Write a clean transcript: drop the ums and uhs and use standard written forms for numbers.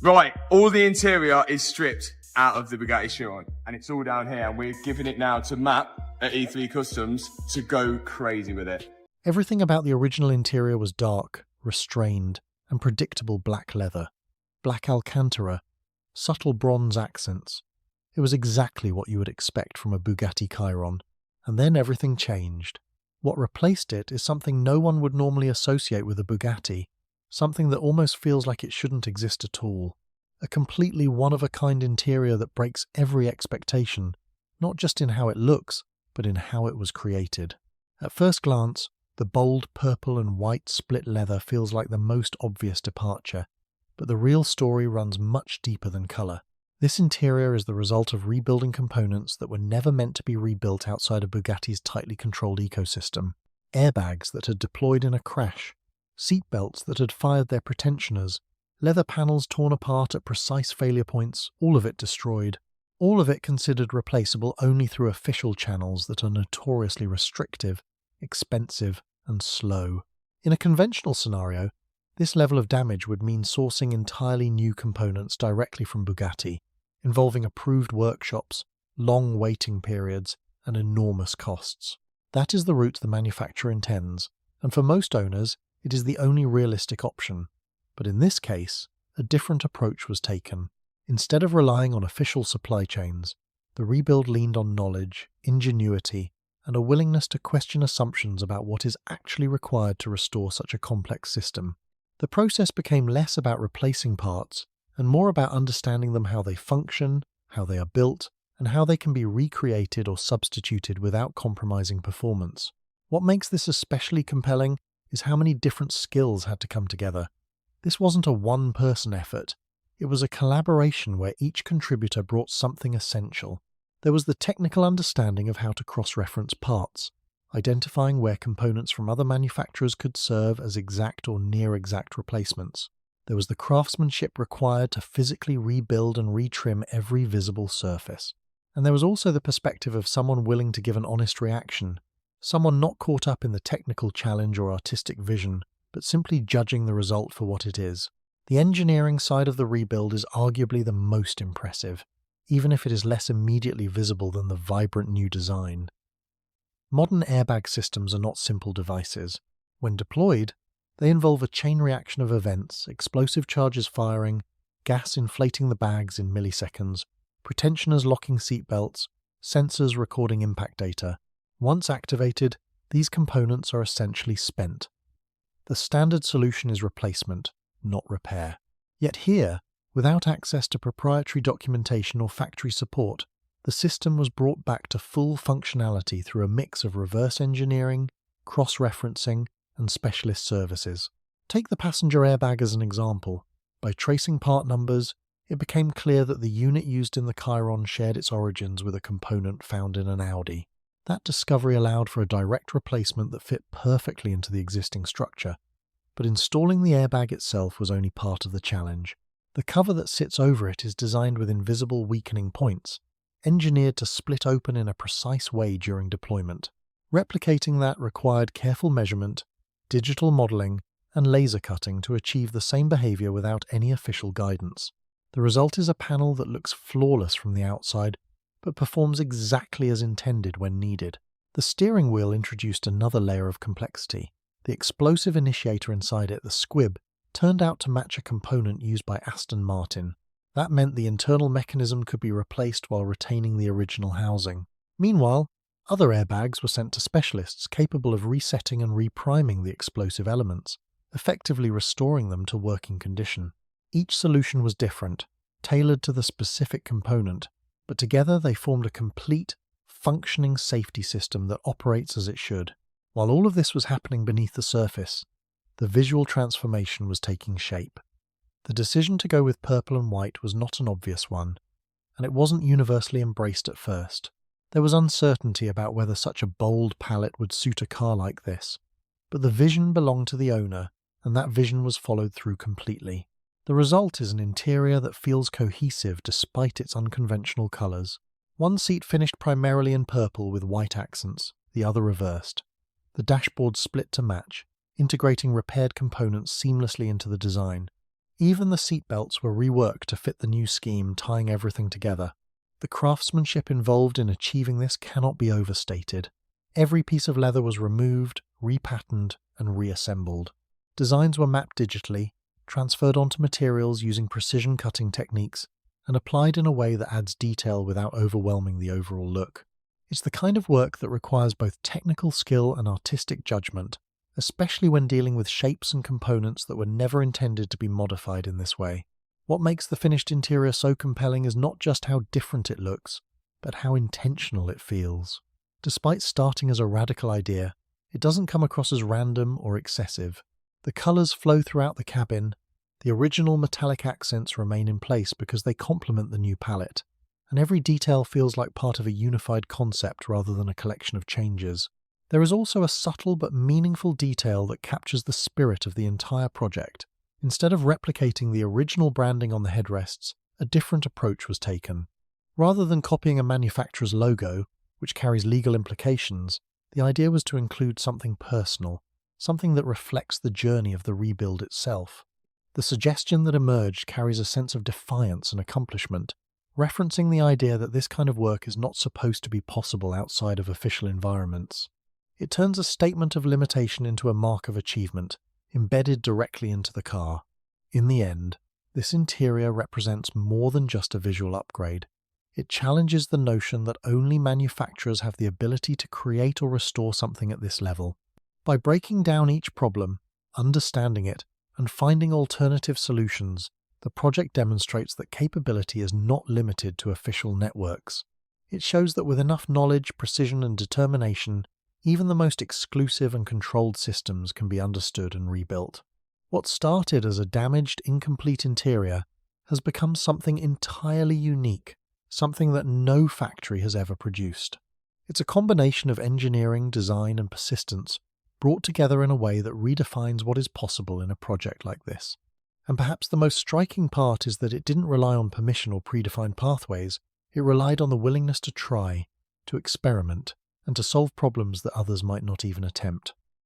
Right, all the interior is stripped out of the Bugatti Chiron, and it's all down here, and we're giving it now to Matt at E3 Customs to go crazy with it. Everything about the original interior was dark, restrained, and predictable black leather, black Alcantara, subtle bronze accents. It was exactly what you would expect from a Bugatti Chiron. And then everything changed. What replaced it is something no one would normally associate with a Bugatti, something that almost feels like it shouldn't exist at all. A completely one-of-a-kind interior that breaks every expectation, not just in how it looks, but in how it was created. At first glance, the bold purple and white split leather feels like the most obvious departure, but the real story runs much deeper than colour. This interior is the result of rebuilding components that were never meant to be rebuilt outside of Bugatti's tightly controlled ecosystem. Airbags that had deployed in a crash, seatbelts that had fired their pretensioners, leather panels torn apart at precise failure points, all of it destroyed. All of it considered replaceable only through official channels that are notoriously restrictive, expensive, and slow. In a conventional scenario, this level of damage would mean sourcing entirely new components directly from Bugatti, involving approved workshops, long waiting periods, and enormous costs. That is the route the manufacturer intends, and for most owners, it is the only realistic option. But in this case, a different approach was taken. Instead of relying on official supply chains, the rebuild leaned on knowledge, ingenuity, and a willingness to question assumptions about what is actually required to restore such a complex system. The process became less about replacing parts and more about understanding them, how they function, how they are built, and how they can be recreated or substituted without compromising performance. What makes this especially compelling is how many different skills had to come together. This wasn't a one-person effort. It was a collaboration where each contributor brought something essential. There was the technical understanding of how to cross-reference parts, identifying where components from other manufacturers could serve as exact or near-exact replacements. There was the craftsmanship required to physically rebuild and retrim every visible surface. And there was also the perspective of someone willing to give an honest reaction, someone not caught up in the technical challenge or artistic vision, but simply judging the result for what it is. The engineering side of the rebuild is arguably the most impressive, even if it is less immediately visible than the vibrant new design. Modern airbag systems are not simple devices. When deployed, they involve a chain reaction of events, explosive charges firing, gas inflating the bags in milliseconds, pretensioners locking seatbelts, sensors recording impact data. Once activated, these components are essentially spent. The standard solution is replacement, not repair. Yet here, without access to proprietary documentation or factory support, the system was brought back to full functionality through a mix of reverse engineering, cross-referencing, and specialist services. Take the passenger airbag as an example. By tracing part numbers, it became clear that the unit used in the Chiron shared its origins with a component found in an Audi. That discovery allowed for a direct replacement that fit perfectly into the existing structure. But installing the airbag itself was only part of the challenge. The cover that sits over it is designed with invisible weakening points, engineered to split open in a precise way during deployment. Replicating that required careful measurement, digital modeling, and laser cutting to achieve the same behavior without any official guidance. The result is a panel that looks flawless from the outside, but performs exactly as intended when needed. The steering wheel introduced another layer of complexity. The explosive initiator inside it, the squib, turned out to match a component used by Aston Martin. That meant the internal mechanism could be replaced while retaining the original housing. Meanwhile, other airbags were sent to specialists capable of resetting and repriming the explosive elements, effectively restoring them to working condition. Each solution was different, tailored to the specific component, but together they formed a complete, functioning safety system that operates as it should. While all of this was happening beneath the surface, the visual transformation was taking shape. The decision to go with purple and white was not an obvious one, and it wasn't universally embraced at first. There was uncertainty about whether such a bold palette would suit a car like this, but the vision belonged to the owner, and that vision was followed through completely. The result is an interior that feels cohesive despite its unconventional colours. One seat finished primarily in purple with white accents, the other reversed. The dashboard split to match, integrating repaired components seamlessly into the design. Even the seatbelts were reworked to fit the new scheme, tying everything together. The craftsmanship involved in achieving this cannot be overstated. Every piece of leather was removed, repatterned, and reassembled. Designs were mapped digitally, transferred onto materials using precision cutting techniques, and applied in a way that adds detail without overwhelming the overall look. It's the kind of work that requires both technical skill and artistic judgment, especially when dealing with shapes and components that were never intended to be modified in this way. What makes the finished interior so compelling is not just how different it looks, but how intentional it feels. Despite starting as a radical idea, it doesn't come across as random or excessive. The colours flow throughout the cabin, the original metallic accents remain in place because they complement the new palette, and every detail feels like part of a unified concept rather than a collection of changes. There is also a subtle but meaningful detail that captures the spirit of the entire project. Instead of replicating the original branding on the headrests, a different approach was taken. Rather than copying a manufacturer's logo, which carries legal implications, the idea was to include something personal, something that reflects the journey of the rebuild itself. The suggestion that emerged carries a sense of defiance and accomplishment, referencing the idea that this kind of work is not supposed to be possible outside of official environments. It turns a statement of limitation into a mark of achievement, embedded directly into the car. In the end, this interior represents more than just a visual upgrade. It challenges the notion that only manufacturers have the ability to create or restore something at this level. By breaking down each problem, understanding it, and finding alternative solutions, the project demonstrates that capability is not limited to official networks. It shows that with enough knowledge, precision, and determination, even the most exclusive and controlled systems can be understood and rebuilt. What started as a damaged, incomplete interior has become something entirely unique, something that no factory has ever produced. It's a combination of engineering, design, and persistence, brought together in a way that redefines what is possible in a project like this. And perhaps the most striking part is that it didn't rely on permission or predefined pathways. It relied on the willingness to try, to experiment, and to solve problems that others might not even attempt.